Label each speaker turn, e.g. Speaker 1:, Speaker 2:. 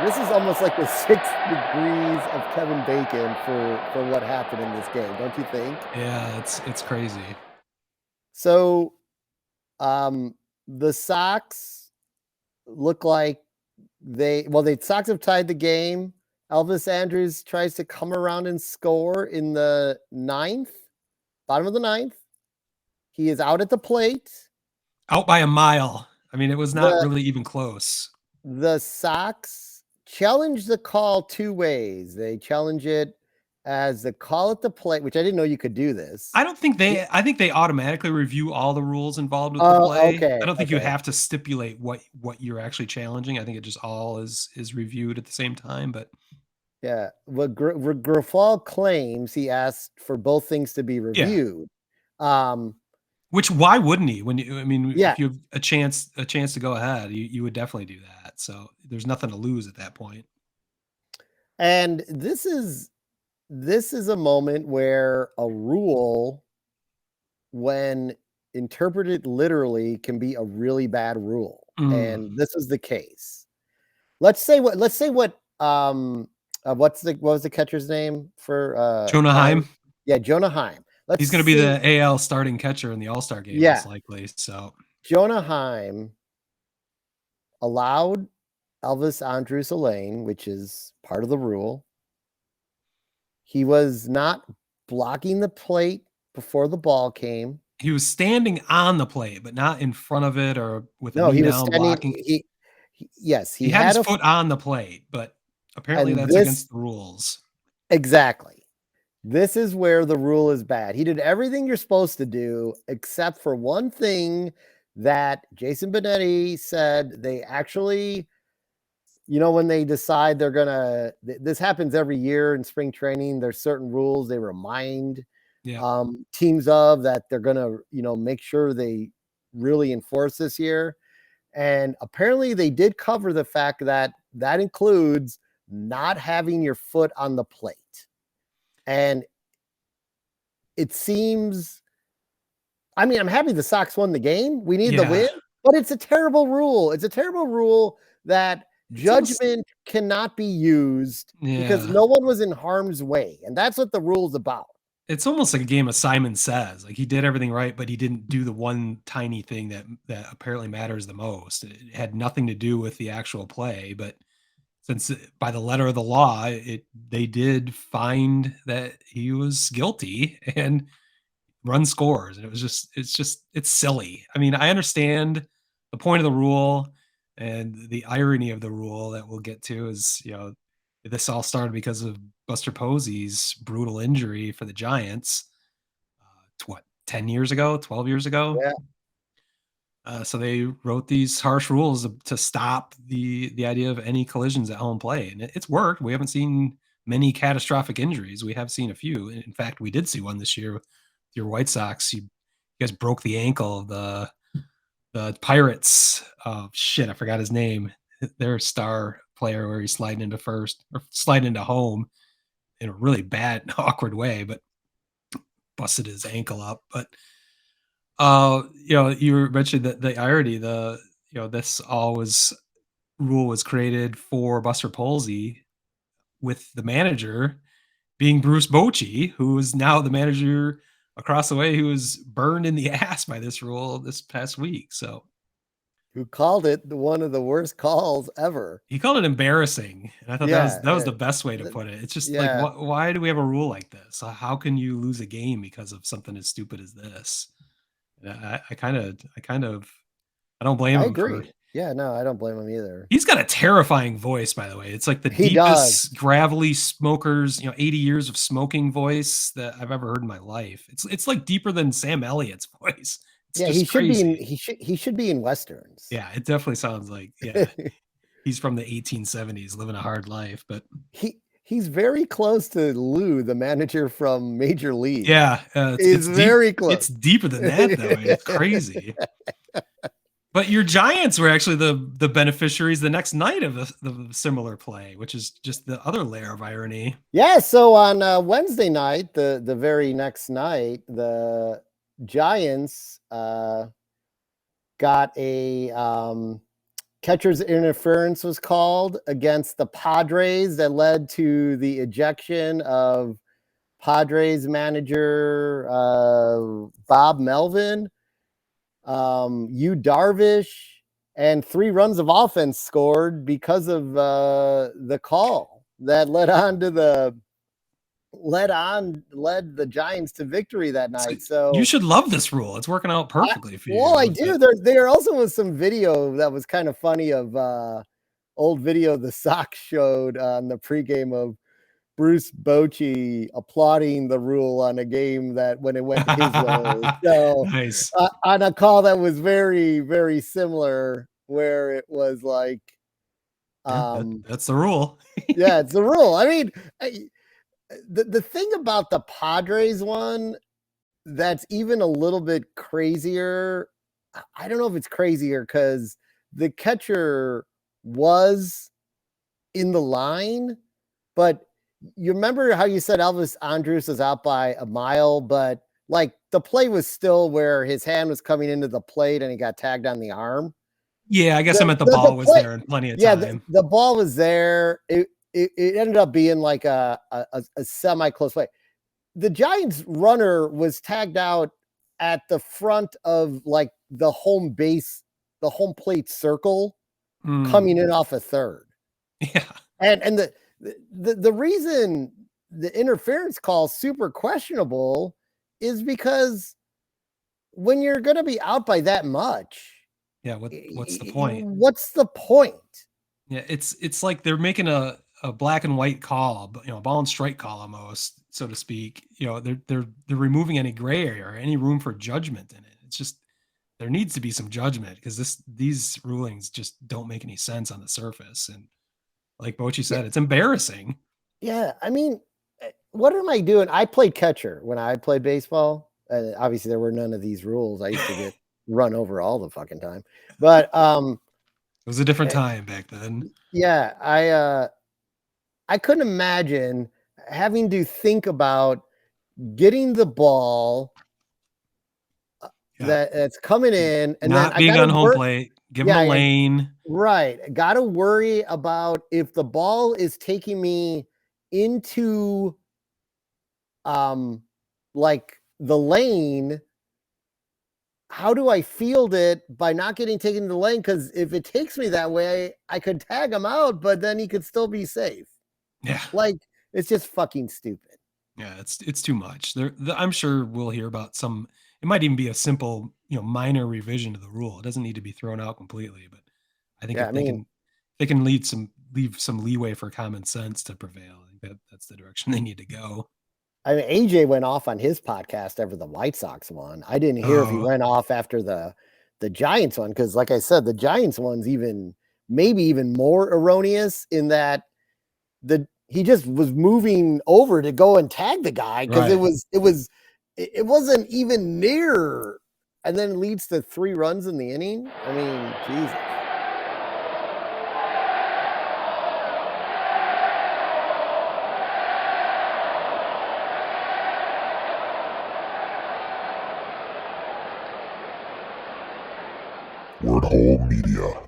Speaker 1: this is almost like the 6 degrees of Kevin Bacon for what happened in this game, don't you think?
Speaker 2: Yeah, it's crazy.
Speaker 1: So, um, the Sox look like the Sox have tied the game. Elvis Andrews tries to come around and score in the ninth, bottom of the ninth. He is out at the plate.
Speaker 2: Out by a mile. I mean, it was not
Speaker 1: The
Speaker 2: really even close.
Speaker 1: the Sox challenge the call 2 ways. They challenge it as the call at the plate, which I didn't know you could do this.
Speaker 2: I think they automatically review all the rules involved with the
Speaker 1: Oh,
Speaker 2: play.
Speaker 1: okay,
Speaker 2: I don't think you
Speaker 1: okay.
Speaker 2: have to stipulate what you're actually challenging. I think it just all is reviewed at the same time, but
Speaker 1: Yeah. What Grafal claims he asked for both things to be
Speaker 2: yeah.
Speaker 1: reviewed. Um,
Speaker 2: Which why wouldn't he? When I mean,
Speaker 1: yeah.
Speaker 2: if you have a chance to go ahead, you would definitely do that. So there's nothing to lose at that point.
Speaker 1: And this is a moment where a rule, when interpreted literally, can be a really bad rule.
Speaker 2: Mm.
Speaker 1: And this is the case. What was the catcher's name for
Speaker 2: Jonah
Speaker 1: Heim?
Speaker 2: Heim,
Speaker 1: Yeah, Jonah Heim. Let's
Speaker 2: he's going to be
Speaker 1: see.
Speaker 2: the AL starting catcher in the All-Star game, most
Speaker 1: Yeah,
Speaker 2: likely. So
Speaker 1: Jonah Heim allowed Elvis Andrus a lane, which is part of the rule. He was not blocking the plate before the ball came.
Speaker 2: he was standing on the plate, but not in front of it or with a
Speaker 1: No,
Speaker 2: knee
Speaker 1: he was
Speaker 2: down
Speaker 1: standing.
Speaker 2: blocking.
Speaker 1: Yes,
Speaker 2: He
Speaker 1: he
Speaker 2: had his
Speaker 1: had a,
Speaker 2: foot on the plate, but apparently
Speaker 1: and
Speaker 2: that's
Speaker 1: this
Speaker 2: against the rules.
Speaker 1: exactly. This is where the rule is bad. He did everything you're supposed to do, except for one thing that Jason Benetti said they actually, when they decide they're going to, this happens every year in spring training. There's certain rules they remind
Speaker 2: Yeah.
Speaker 1: teams of that they're going to, make sure they really enforce this year. And apparently they did cover the fact that that includes not having your foot on the plate. And it seems, I mean, I'm happy the Sox won the game. We need the
Speaker 2: Yeah.
Speaker 1: win, but it's a terrible rule. It's a terrible rule that
Speaker 2: It's almost
Speaker 1: judgment cannot be used because
Speaker 2: yeah.
Speaker 1: no one was in harm's way. And that's what the rule's about.
Speaker 2: It's almost like a game of Simon Says. Like he did everything right, but he didn't do the one tiny thing that apparently matters the most. It had nothing to do with the actual play, but since by the letter of the law, they did find that he was guilty and run scores, and it's silly. I mean, I understand the point of the rule and the irony of the rule that we'll get to is, this all started because of Buster Posey's brutal injury for the Giants. What, 10 years ago, 12 years ago?
Speaker 1: Yeah.
Speaker 2: So they wrote these harsh rules to stop the idea of any collisions at home play, and it's worked. We haven't seen many catastrophic injuries. We have seen a few. In fact, we did see one this year with your White Sox. You guys broke the ankle of the Pirates. Oh shit, I forgot his name. Their star player, where he's sliding into first or sliding into home in a really bad, awkward way, but busted his ankle up. But you mentioned that the irony, this rule was created for Buster Posey, with the manager being Bruce Bochy, who is now the manager across the way, who was burned in the ass by this rule this past week. So
Speaker 1: Who called it one of the worst calls ever.
Speaker 2: he called it embarrassing, and I thought
Speaker 1: Yeah.
Speaker 2: that was the best way to put it. It's just like,
Speaker 1: Yeah.
Speaker 2: why do we have a rule like this? How can you lose a game because of something as stupid as this? And I don't blame
Speaker 1: I
Speaker 2: him for.
Speaker 1: agree. Yeah. No, I don't blame him either.
Speaker 2: He's got a terrifying voice, by the way. It's like the
Speaker 1: He does.
Speaker 2: deepest, gravelly smokers, 80 years of smoking voice that I've ever heard in my life. It's like deeper than Sam Elliott's voice. It's
Speaker 1: Yeah. He
Speaker 2: just
Speaker 1: should be in,
Speaker 2: crazy.
Speaker 1: he should be in Westerns.
Speaker 2: Yeah, it definitely sounds like, yeah, he's from the 1870s, living a hard life, but
Speaker 1: He's very close to Lou, the manager from Major League.
Speaker 2: yeah,
Speaker 1: He's
Speaker 2: it's deep.
Speaker 1: very close.
Speaker 2: It's deeper than that, though. It's crazy. But your Giants were actually the beneficiaries the next night of the similar play, which is just the other layer of irony.
Speaker 1: Yeah, so on Wednesday night, the very next night, the Giants got a catcher's interference was called against the Padres that led to the ejection of Padres manager Bob Melvin, Yu Darvish, and 3 runs of offense scored because of the call that led the Giants to victory that night. So
Speaker 2: you should love this rule. It's working out perfectly for you.
Speaker 1: I do. There also was some video that was kind of funny of old video the Sox showed on the pregame of Bruce Bochy applauding the rule on a game that when it went his way. So
Speaker 2: Nice.
Speaker 1: On a call that was very, very similar, where it was like,
Speaker 2: that's the rule.
Speaker 1: yeah, it's the rule. I mean, the thing about the Padres one that's even a little bit crazier. I don't know if it's crazier because the catcher was in the line, but you remember how you said Elvis Andrus was out by a mile, but like the play was still where his hand was coming into the plate and he got tagged on the arm.
Speaker 2: Yeah, I guess I meant the ball was
Speaker 1: play,
Speaker 2: there in plenty of
Speaker 1: yeah,
Speaker 2: time.
Speaker 1: the ball was there. It ended up being like a semi close play. The Giants runner was tagged out at the front of like the home base, the home plate circle, coming in off a third.
Speaker 2: Yeah.
Speaker 1: And the reason the interference call is super questionable is because when you're going to be out by that much,
Speaker 2: yeah, what's the point?
Speaker 1: What's the point?
Speaker 2: Yeah, it's like they're making a black and white call, but ball and strike call almost, so to speak. They're removing any gray area or any room for judgment in it. It's just there needs to be some judgment because these rulings just don't make any sense on the surface. And like Bochy said, it's embarrassing.
Speaker 1: Yeah, I mean, what am I doing? I played catcher when I played baseball. Obviously, there were none of these rules. I used to get run over all the fucking time. But
Speaker 2: it was a different time back then.
Speaker 1: Yeah, I couldn't imagine having to think about getting the ball that's coming in and
Speaker 2: not
Speaker 1: then
Speaker 2: being on home plate, give them a lane.
Speaker 1: Right. Got to worry about if the ball is taking me into like the lane, how do I field it by not getting taken to the lane? Because if it takes me that way, I could tag him out, but then he could still be safe.
Speaker 2: Yeah.
Speaker 1: Like, it's just fucking stupid.
Speaker 2: Yeah, it's too much. I'm sure we'll hear about some. It might even be a simple, minor revision to the rule. It doesn't need to be thrown out completely, but I think if they can leave some leeway for common sense to prevail. I think that's the direction they need to go.
Speaker 1: I mean, AJ went off on his podcast after the White Sox one. I didn't hear if he went off after the Giants one because, like I said, the Giants one's maybe even more erroneous in that he just was moving over to go and tag the guy because it wasn't even near, and then it leads to 3 runs in the inning. I mean, Jesus.
Speaker 3: Word Hole Media.